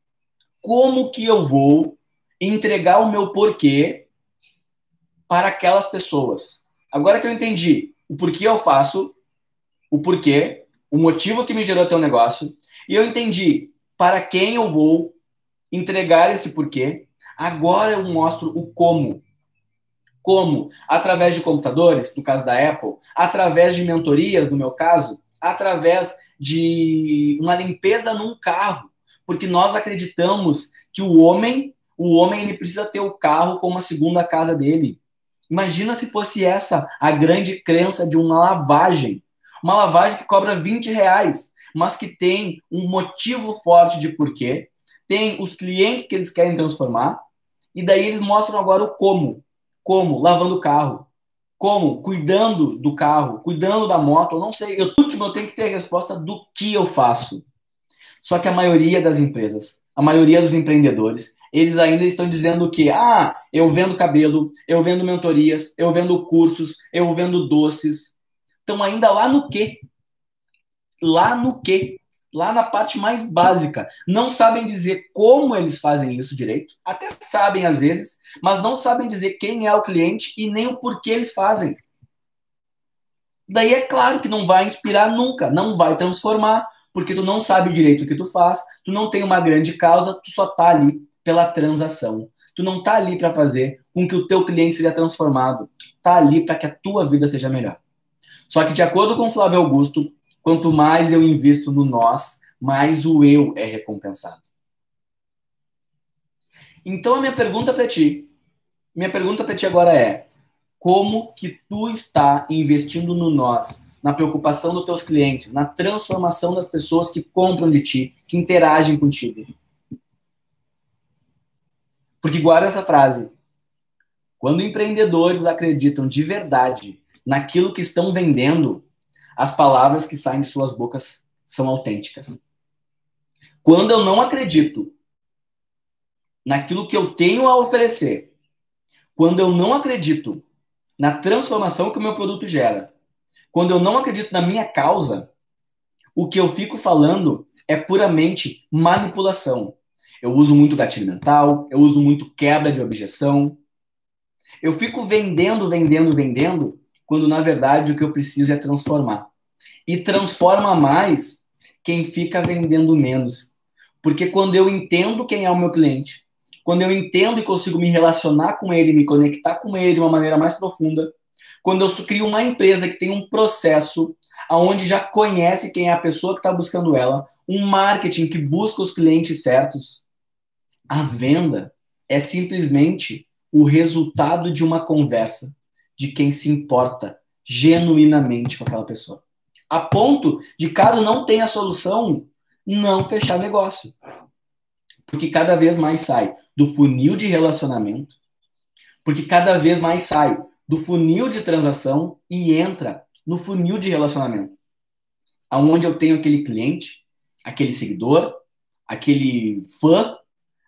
Como que eu vou entregar o meu porquê para aquelas pessoas? Agora que eu entendi o porquê eu faço, o porquê, o motivo que me gerou até o negócio, e eu entendi para quem eu vou entregar esse porquê, agora eu mostro o como. Como? Através de computadores, no caso da Apple, através de mentorias, no meu caso, através de uma limpeza num carro, porque nós acreditamos que o homem ele precisa ter o carro como a segunda casa dele. Imagina se fosse essa a grande crença de uma lavagem. Uma lavagem que cobra R$ 20, mas que tem um motivo forte de porquê, tem os clientes que eles querem transformar, e daí eles mostram agora o como. Como? Lavando o carro. Como? Cuidando do carro, cuidando da moto, eu não sei. Eu, último, eu tenho que ter a resposta do que eu faço. Só que a maioria das empresas, a maioria dos empreendedores, eles ainda estão dizendo que, eu vendo cabelo, eu vendo mentorias, eu vendo cursos, eu vendo doces. Estão ainda lá no quê? Lá no quê? Lá na parte mais básica. Não sabem dizer como eles fazem isso direito. Até sabem às vezes, mas não sabem dizer quem é o cliente e nem o porquê eles fazem. Daí é claro que não vai inspirar nunca, não vai transformar, porque tu não sabe direito o que tu faz, tu não tem uma grande causa, tu só tá ali pela transação. Tu não tá ali para fazer com que o teu cliente seja transformado, tá ali para que a tua vida seja melhor. Só que de acordo com o Flávio Augusto, quanto mais eu invisto no nós, mais o eu é recompensado. Então a minha pergunta para ti agora é: como que tu está investindo no nós, na preocupação dos teus clientes, na transformação das pessoas que compram de ti, que interagem contigo? Porque guarda essa frase. Quando empreendedores acreditam de verdade naquilo que estão vendendo, as palavras que saem de suas bocas são autênticas. Quando eu não acredito naquilo que eu tenho a oferecer, quando eu não acredito na transformação que o meu produto gera, quando eu não acredito na minha causa, o que eu fico falando é puramente manipulação. Eu uso muito gatilho mental, eu uso muito quebra de objeção. Eu fico vendendo, quando na verdade o que eu preciso é transformar. E transforma mais quem fica vendendo menos. Porque quando eu entendo quem é o meu cliente, quando eu entendo e consigo me relacionar com ele, me conectar com ele de uma maneira mais profunda, quando eu crio uma empresa que tem um processo onde já conhece quem é a pessoa que está buscando ela, um marketing que busca os clientes certos, a venda é simplesmente o resultado de uma conversa de quem se importa genuinamente com aquela pessoa. A ponto de, caso não tenha solução, não fechar negócio. Porque cada vez mais sai do funil de relacionamento, porque cada vez mais sai do funil de transação e entra no funil de relacionamento. Onde eu tenho aquele cliente, aquele seguidor, aquele fã,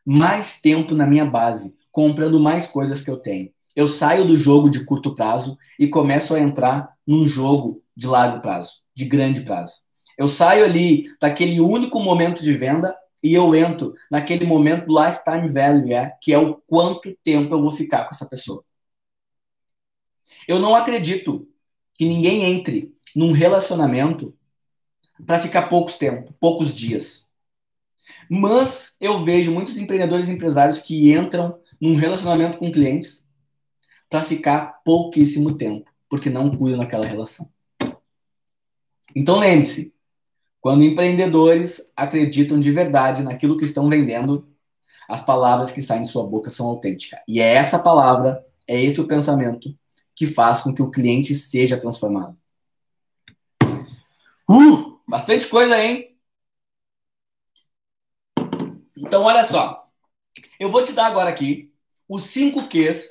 mais tempo na minha base, comprando mais coisas que eu tenho. Eu saio do jogo de curto prazo e começo a entrar num jogo de largo prazo, de grande prazo. Eu saio ali daquele único momento de venda e eu entro naquele momento do lifetime value, que é o quanto tempo eu vou ficar com essa pessoa. Eu não acredito que ninguém entre num relacionamento para ficar poucos dias. Mas eu vejo muitos empreendedores e empresários que entram num relacionamento com clientes para ficar pouquíssimo tempo, porque não cuidam daquela relação. Então lembre-se, quando empreendedores acreditam de verdade naquilo que estão vendendo, as palavras que saem de sua boca são autênticas. E é essa palavra, é esse o pensamento que faz com que o cliente seja transformado. Bastante coisa, hein? Então, olha só. Eu vou te dar agora aqui os 5 Qs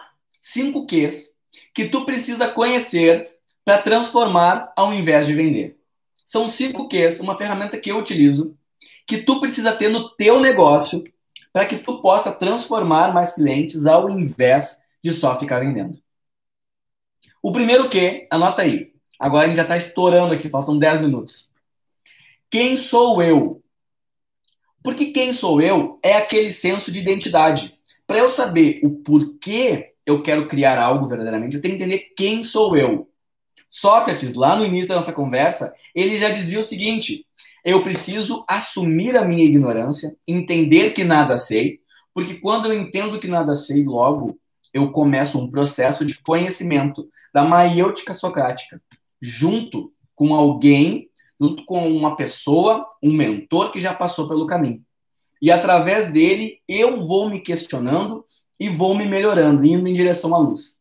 que tu precisa conhecer para transformar ao invés de vender. São 5 Qs, uma ferramenta que eu utilizo, que tu precisa ter no teu negócio para que tu possa transformar mais clientes ao invés de só ficar vendendo. O primeiro Q, anota aí. Agora a gente já está estourando aqui, faltam 10 minutos. Quem sou eu? Porque quem sou eu é aquele senso de identidade. Para eu saber o porquê eu quero criar algo verdadeiramente, eu tenho que entender quem sou eu. Sócrates, lá no início da nossa conversa, ele já dizia o seguinte: eu preciso assumir a minha ignorância, entender que nada sei, porque quando eu entendo que nada sei, logo eu começo um processo de conhecimento da maiêutica socrática, junto com alguém, junto com uma pessoa, um mentor que já passou pelo caminho. E através dele, eu vou me questionando e vou me melhorando, indo em direção à luz.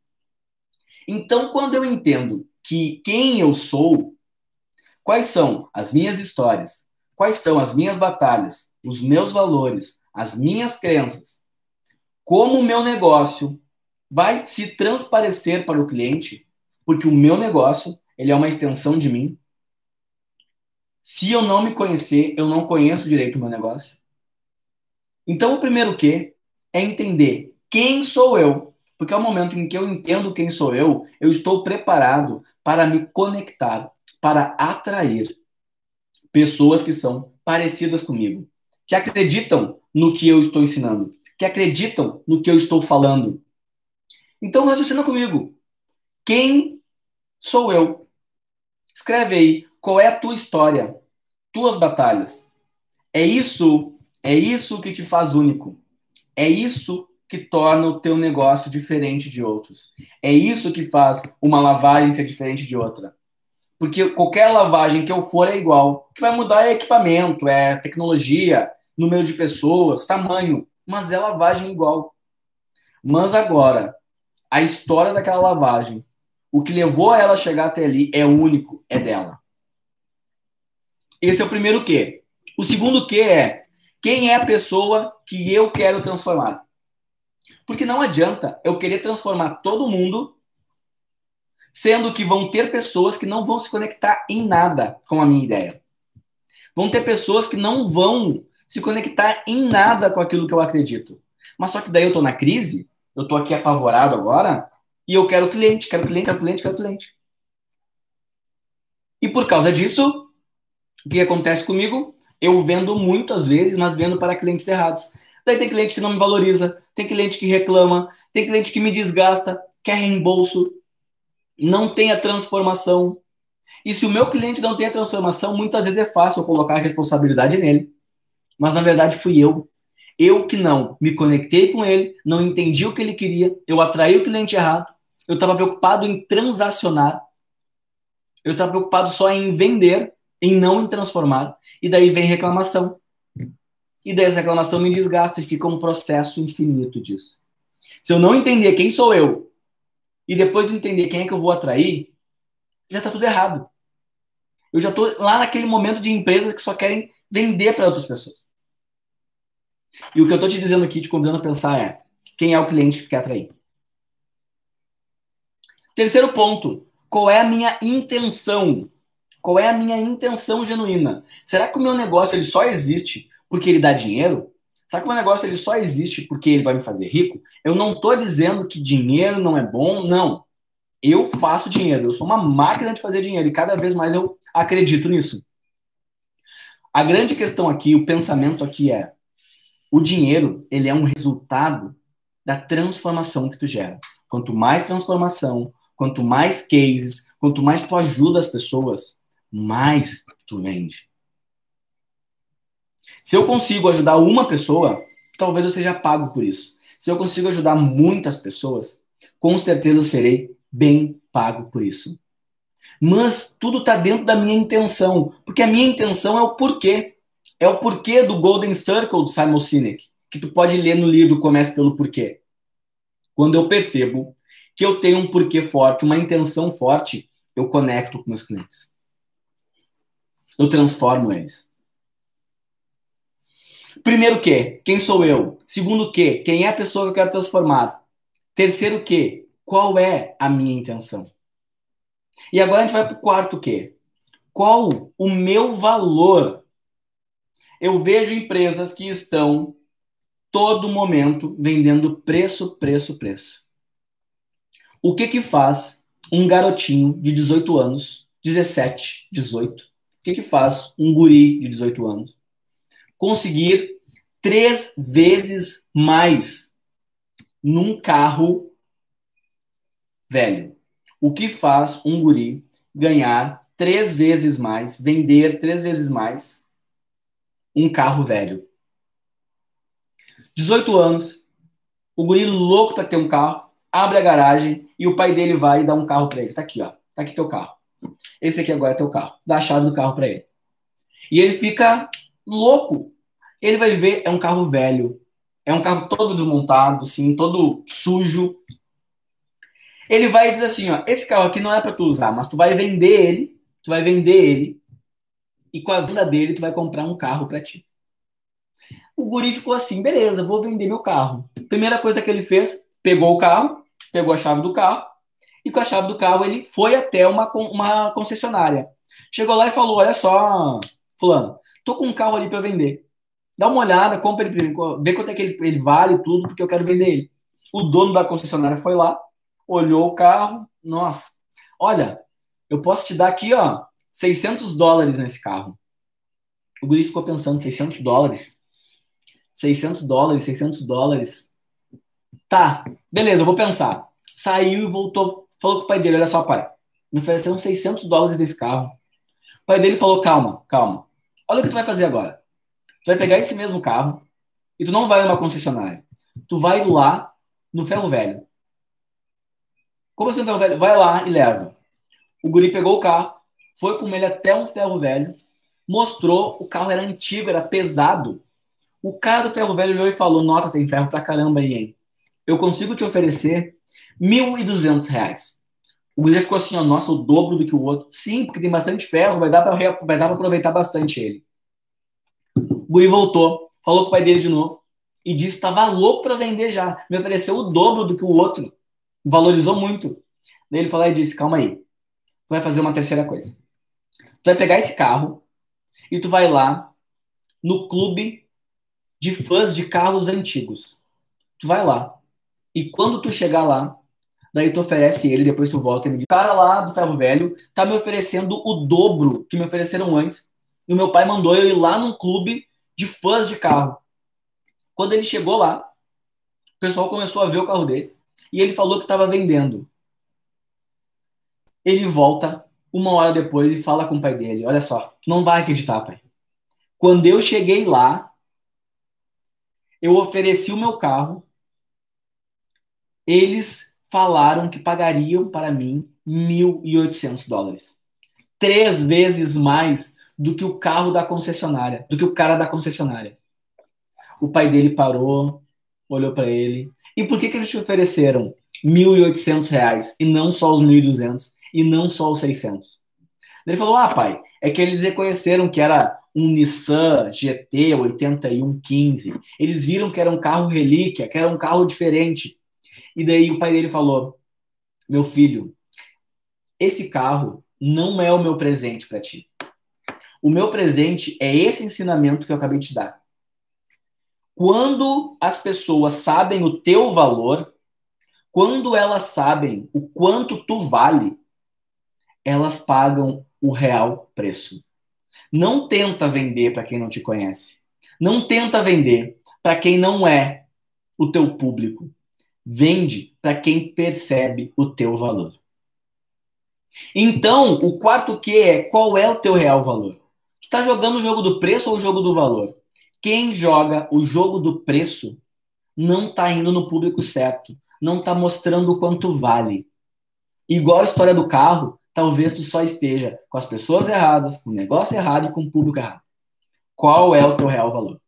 Então, quando eu entendo que quem eu sou, Quais são as minhas histórias? Quais são as minhas batalhas? Os meus valores? As minhas crenças? Como o meu negócio vai se transparecer para o cliente? Porque o meu negócio, ele é uma extensão de mim. Se eu não me conhecer, eu não conheço direito o meu negócio. Então, o primeiro que é entender quem sou eu. Porque ao momento em que eu entendo quem sou eu estou preparado para me conectar, para atrair pessoas que são parecidas comigo, que acreditam no que eu estou ensinando, que acreditam no que eu estou falando. Então, raciocina comigo. Quem sou eu? Escreve aí qual é a tua história, tuas batalhas. É isso que te faz único. É isso que torna o teu negócio diferente de outros. É isso que faz uma lavagem ser diferente de outra. Porque qualquer lavagem que eu for é igual. O que vai mudar é equipamento, é tecnologia, número de pessoas, tamanho. Mas é lavagem igual. Mas agora, a história daquela lavagem, o que levou ela a chegar até ali é único, é dela. Esse é o primeiro quê. O segundo quê é quem é a pessoa que eu quero transformar. Porque não adianta eu querer transformar todo mundo, sendo que vão ter pessoas que não vão se conectar em nada com a minha ideia. Vão ter pessoas que não vão se conectar em nada com aquilo que eu acredito. Mas só que daí eu tô na crise, eu tô aqui apavorado agora, e eu quero cliente, quero cliente, quero cliente, quero cliente. E por causa disso, o que acontece comigo? Eu vendo muitas vezes, mas vendo para clientes errados. Daí tem cliente que não me valoriza, tem cliente que reclama, tem cliente que me desgasta, quer reembolso, não tem a transformação. E se o meu cliente não tem a transformação, muitas vezes é fácil eu colocar a responsabilidade nele. Mas na verdade fui eu. Eu que não me conectei com ele, não entendi o que ele queria, eu atraí o cliente errado, eu estava preocupado em transacionar, eu estava preocupado só em vender, em não em transformar, e daí vem reclamação. E daí essa reclamação me desgasta e fica um processo infinito disso. Se eu não entender quem sou eu, e depois entender quem é que eu vou atrair, já está tudo errado. Eu já estou lá naquele momento de empresas que só querem vender para outras pessoas. E o que eu estou te dizendo aqui, te convidando a pensar é quem é o cliente que tu quer atrair. Terceiro ponto, qual é a minha intenção? Qual é a minha intenção genuína? Será que o meu negócio ele só existe porque ele dá dinheiro? Será que o meu negócio ele só existe porque ele vai me fazer rico? Eu não estou dizendo que dinheiro não é bom, não. Eu faço dinheiro, eu sou uma máquina de fazer dinheiro e cada vez mais eu acredito nisso. A grande questão aqui, o pensamento aqui é o dinheiro, ele é um resultado da transformação que tu gera. Quanto mais transformação, quanto mais cases, quanto mais tu ajuda as pessoas, mais tu vende. Se eu consigo ajudar uma pessoa, talvez eu seja pago por isso. Se eu consigo ajudar muitas pessoas, com certeza eu serei bem pago por isso. Mas tudo está dentro da minha intenção, porque a minha intenção é o porquê. É o porquê do Golden Circle do Simon Sinek, que tu pode ler no livro Comece pelo Porquê. Quando eu percebo que eu tenho um porquê forte, uma intenção forte, eu conecto com meus clientes. Eu transformo eles. Primeiro o quê? Quem sou eu? Segundo o quê? Quem é a pessoa que eu quero transformar? Terceiro o quê? Qual é a minha intenção? E agora a gente vai para o quarto o quê? Qual o meu valor? Eu vejo empresas que estão todo momento vendendo preço, preço, preço. O que faz um garotinho de 18 anos, 17, 18, o que faz um guri de 18 anos conseguir 3 vezes mais num carro velho? O que faz um guri ganhar 3 vezes mais, vender 3 vezes mais um carro velho? 18 anos, o guri louco para ter um carro, abre a garagem e o pai dele vai e dá um carro para ele. Tá aqui, ó. Tá aqui teu carro. Esse aqui agora é teu carro. Dá a chave do carro para ele. E ele fica louco. Ele vai ver, é um carro velho. É um carro todo desmontado, assim, todo sujo. Ele vai dizer assim, ó, esse carro aqui não é para tu usar, mas tu vai vender ele, e com a venda dele tu vai comprar um carro para ti. O guri ficou assim, beleza, vou vender meu carro. Primeira coisa que ele fez, pegou o carro, pegou a chave do carro, e com a chave do carro ele foi até uma concessionária. Chegou lá e falou, olha só, fulano, tô com um carro ali para vender. Dá uma olhada, compra ele, vê quanto é que ele vale tudo, porque eu quero vender ele. O dono da concessionária foi lá, olhou o carro, nossa, olha, eu posso te dar aqui, ó, $600 nesse carro. O guri ficou pensando, $600? $600, $600. Tá, beleza, eu vou pensar. Saiu e voltou, falou com o pai dele, olha só, pai, me ofereceram $600 desse carro. O pai dele falou, calma, calma. Olha o que tu vai fazer agora. Tu vai pegar esse mesmo carro e tu não vai numa concessionária. Tu vai lá no ferro velho. Como assim no ferro velho? Vai lá e leva. O guri pegou o carro, foi com ele até um ferro velho, mostrou, o carro era antigo, era pesado. O cara do ferro velho olhou e falou, nossa, tem ferro pra caramba aí, hein? Eu consigo te oferecer R$ 1.200. O guri ficou assim, ó, nossa, o dobro do que o outro. Sim, porque tem bastante ferro, vai dar pra aproveitar bastante ele. O guri voltou, falou com o pai dele de novo e disse que estava louco para vender já. Me ofereceu o dobro do que o outro. Valorizou muito. Daí ele falou e disse, calma aí, tu vai fazer uma terceira coisa. Tu vai pegar esse carro e tu vai lá no clube de fãs de carros antigos. Tu vai lá. E quando tu chegar lá, daí tu oferece ele, depois tu volta e me diz, o cara lá do ferro velho tá me oferecendo o dobro que me ofereceram antes. E o meu pai mandou eu ir lá num clube de fãs de carro. Quando ele chegou lá, o pessoal começou a ver o carro dele e ele falou que estava vendendo. Ele volta 1 hora depois e fala com o pai dele, olha só, tu não vai acreditar, pai. Quando eu cheguei lá, eu ofereci o meu carro, eles falaram que pagariam para mim $1.800. 3 vezes mais do que o carro da concessionária, do que o cara da concessionária. O pai dele parou, olhou para ele. E por que eles te ofereceram R$ 1.800 e não só os 1.200 e não só os 600? Ele falou, pai, é que eles reconheceram que era um Nissan GT 8115. Eles viram que era um carro relíquia, que era um carro diferente. E daí o pai dele falou, meu filho, esse carro não é o meu presente para ti. O meu presente é esse ensinamento que eu acabei de te dar. Quando as pessoas sabem o teu valor, quando elas sabem o quanto tu vale, elas pagam o real preço. Não tenta vender para quem não te conhece. Não tenta vender para quem não é o teu público. Vende para quem percebe o teu valor. Então, o quarto Q é qual é o teu real valor? Tu tá jogando o jogo do preço ou o jogo do valor? Quem joga o jogo do preço não está indo no público certo, não está mostrando o quanto vale. Igual a história do carro, talvez tu só esteja com as pessoas erradas, com o negócio errado e com o público errado. Qual é o teu real valor?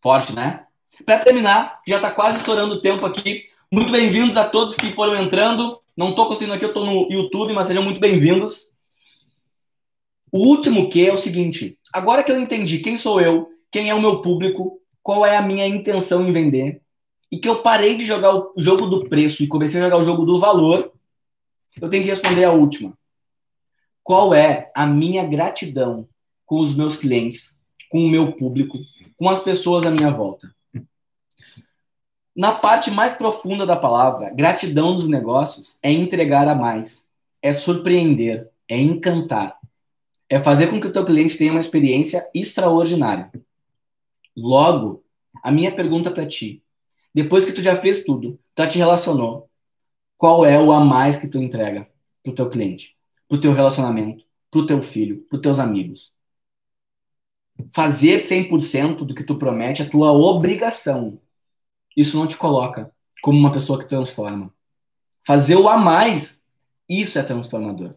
Forte, né? Para terminar, já está quase estourando o tempo aqui. Muito bem-vindos a todos que foram entrando. Não estou conseguindo aqui, eu estou no YouTube, mas sejam muito bem-vindos. O último que é o seguinte, agora que eu entendi quem sou eu, quem é o meu público, qual é a minha intenção em vender, e que eu parei de jogar o jogo do preço e comecei a jogar o jogo do valor, eu tenho que responder a última. Qual é a minha gratidão com os meus clientes, com o meu público, com as pessoas à minha volta? Na parte mais profunda da palavra, gratidão dos negócios é entregar a mais, é surpreender, é encantar. É fazer com que o teu cliente tenha uma experiência extraordinária. Logo, a minha pergunta para ti, depois que tu já fez tudo, já te relacionou, qual é o a mais que tu entrega pro teu cliente, pro teu relacionamento, pro teu filho, pros teus amigos? Fazer 100% do que tu promete é tua obrigação. Isso não te coloca como uma pessoa que transforma. Fazer o a mais, isso é transformador.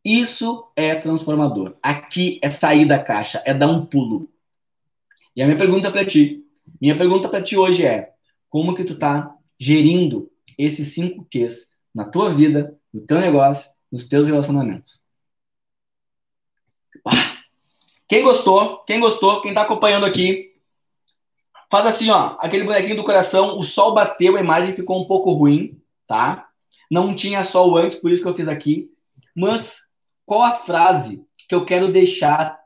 Isso é transformador. Aqui é sair da caixa, é dar um pulo. E a minha pergunta para ti hoje é: como que tu tá gerindo esses 5 Qs na tua vida, no teu negócio, nos teus relacionamentos? Quem gostou, quem tá acompanhando aqui, faz assim, ó, aquele bonequinho do coração, o sol bateu, a imagem ficou um pouco ruim, tá? Não tinha sol antes, por isso que eu fiz aqui. Mas qual a frase que eu quero deixar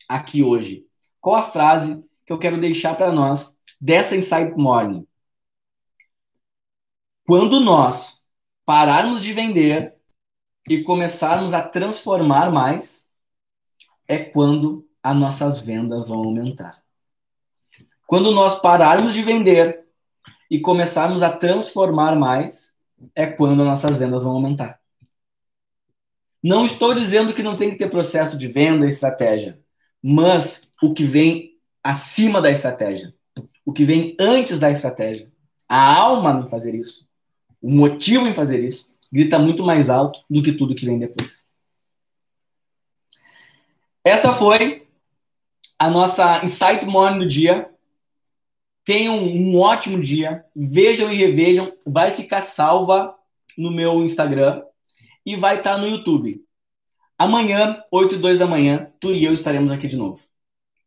aqui hoje? Qual a frase que eu quero deixar para nós dessa Insight Morning? Quando nós pararmos de vender e começarmos a transformar mais, é quando as nossas vendas vão aumentar. Quando nós pararmos de vender e começarmos a transformar mais, é quando as nossas vendas vão aumentar. Não estou dizendo que não tem que ter processo de venda e estratégia, mas o que vem acima da estratégia, o que vem antes da estratégia, a alma em fazer isso, o motivo em fazer isso, grita muito mais alto do que tudo que vem depois. Essa foi a nossa Insight Morning do dia. Tenham um ótimo dia. Vejam e revejam. Vai ficar salva no meu Instagram e vai estar no YouTube. Amanhã, 8h02 da manhã, tu e eu estaremos aqui de novo.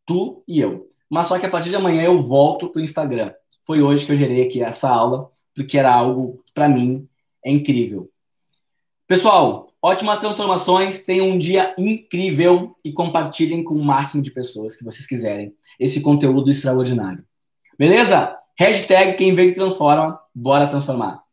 Tu e eu. Mas só que a partir de amanhã eu volto pro Instagram. Foi hoje que eu gerei aqui essa aula, porque era algo, para mim, é incrível. Pessoal, ótimas transformações, tenham um dia incrível e compartilhem com o máximo de pessoas que vocês quiserem esse conteúdo extraordinário. Beleza? Hashtag quem vê que transforma, bora transformar.